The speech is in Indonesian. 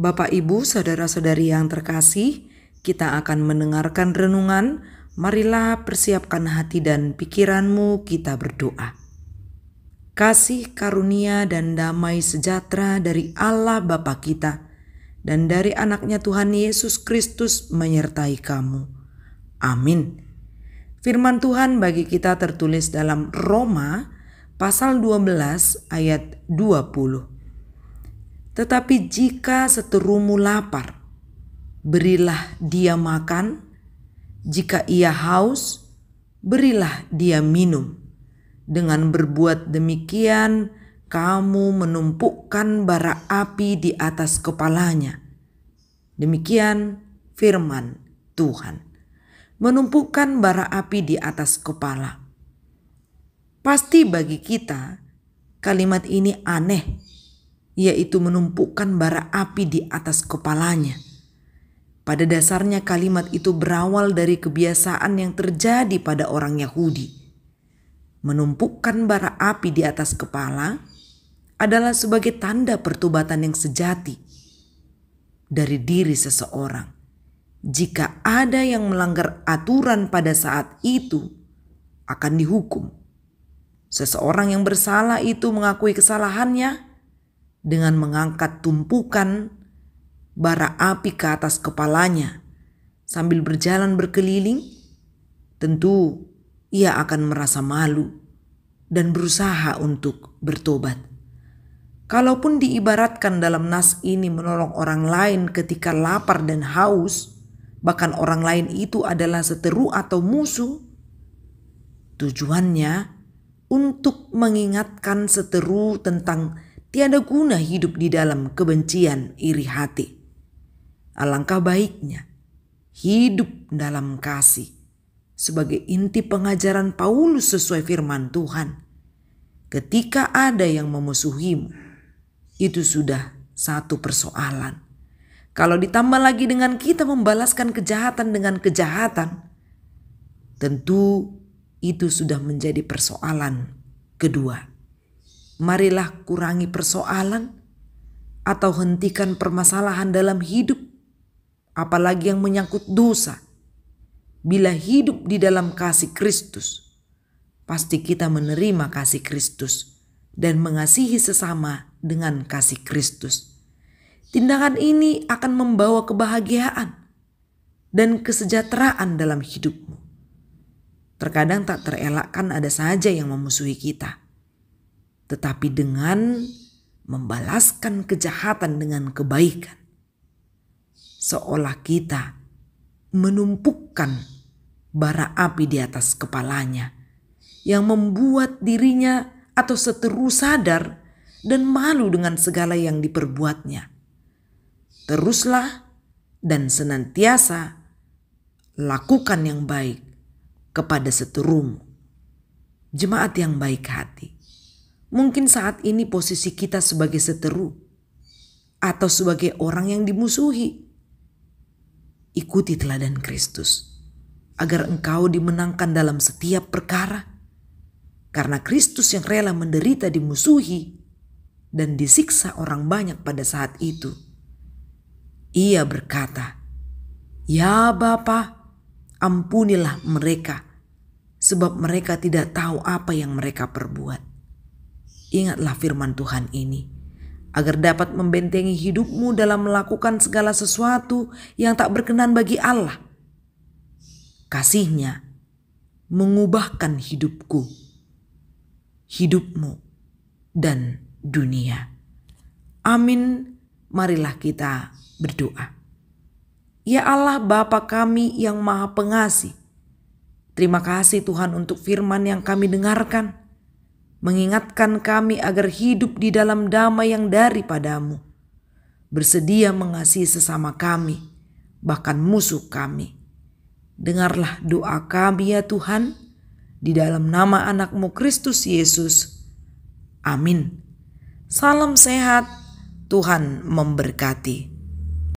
Bapak, Ibu, saudara-saudari yang terkasih, kita akan mendengarkan renungan. Marilah persiapkan hati dan pikiranmu, kita berdoa. Kasih karunia dan damai sejahtera dari Allah Bapa kita dan dari anaknya Tuhan Yesus Kristus menyertai kamu. Amin. Firman Tuhan bagi kita tertulis dalam Roma pasal 12 ayat 20. Tetapi jika seterumu lapar, berilah dia makan. Jika ia haus, berilah dia minum. Dengan berbuat demikian, kamu menumpukkan bara api di atas kepalanya. Demikian firman Tuhan. Menumpukkan bara api di atas kepala. Pasti bagi kita, kalimat ini aneh, yaitu menumpukkan bara api di atas kepalanya. Pada dasarnya kalimat itu berawal dari kebiasaan yang terjadi pada orang Yahudi. Menumpukkan bara api di atas kepala adalah sebagai tanda pertobatan yang sejati dari diri seseorang. Jika ada yang melanggar aturan pada saat itu, akan dihukum. Seseorang yang bersalah itu mengakui kesalahannya dengan mengangkat tumpukan bara api ke atas kepalanya sambil berjalan berkeliling. Tentu ia akan merasa malu dan berusaha untuk bertobat. Kalaupun diibaratkan dalam nas ini menolong orang lain ketika lapar dan haus, bahkan orang lain itu adalah seteru atau musuh, tujuannya untuk mengingatkan seteru tentang tiada guna hidup di dalam kebencian iri hati. Alangkah baiknya hidup dalam kasih sebagai inti pengajaran Paulus sesuai firman Tuhan. Ketika ada yang memusuhimu, itu sudah satu persoalan. Kalau ditambah lagi dengan kita membalaskan kejahatan dengan kejahatan, tentu itu sudah menjadi persoalan kedua. Marilah kurangi persoalan atau hentikan permasalahan dalam hidup, apalagi yang menyangkut dosa. Bila hidup di dalam kasih Kristus, pasti kita menerima kasih Kristus dan mengasihi sesama dengan kasih Kristus. Tindakan ini akan membawa kebahagiaan dan kesejahteraan dalam hidupmu. Terkadang tak terelakkan ada saja yang memusuhi kita. Tetapi dengan membalaskan kejahatan dengan kebaikan, seolah kita menumpukkan bara api di atas kepalanya yang membuat dirinya atau seteru sadar dan malu dengan segala yang diperbuatnya. Teruslah dan senantiasa lakukan yang baik kepada seterumu. Jemaat yang baik hati, mungkin saat ini posisi kita sebagai seteru atau sebagai orang yang dimusuhi. Ikuti teladan Kristus agar engkau dimenangkan dalam setiap perkara. Karena Kristus yang rela menderita dimusuhi dan disiksa orang banyak pada saat itu. Ia berkata, "Ya Bapa, ampunilah mereka, sebab mereka tidak tahu apa yang mereka perbuat." Ingatlah firman Tuhan ini, agar dapat membentengi hidupmu dalam melakukan segala sesuatu yang tak berkenan bagi Allah. Kasih-Nya mengubahkan hidupku, hidupmu, dan dunia. Amin. Marilah kita berdoa. Ya Allah Bapa kami yang Maha Pengasih, terima kasih Tuhan untuk firman yang kami dengarkan. Mengingatkan kami agar hidup di dalam damai yang daripada-Mu. Bersedia mengasihi sesama kami, bahkan musuh kami. Dengarlah doa kami ya Tuhan, di dalam nama anak-Mu Kristus Yesus. Amin. Salam sehat, Tuhan memberkati.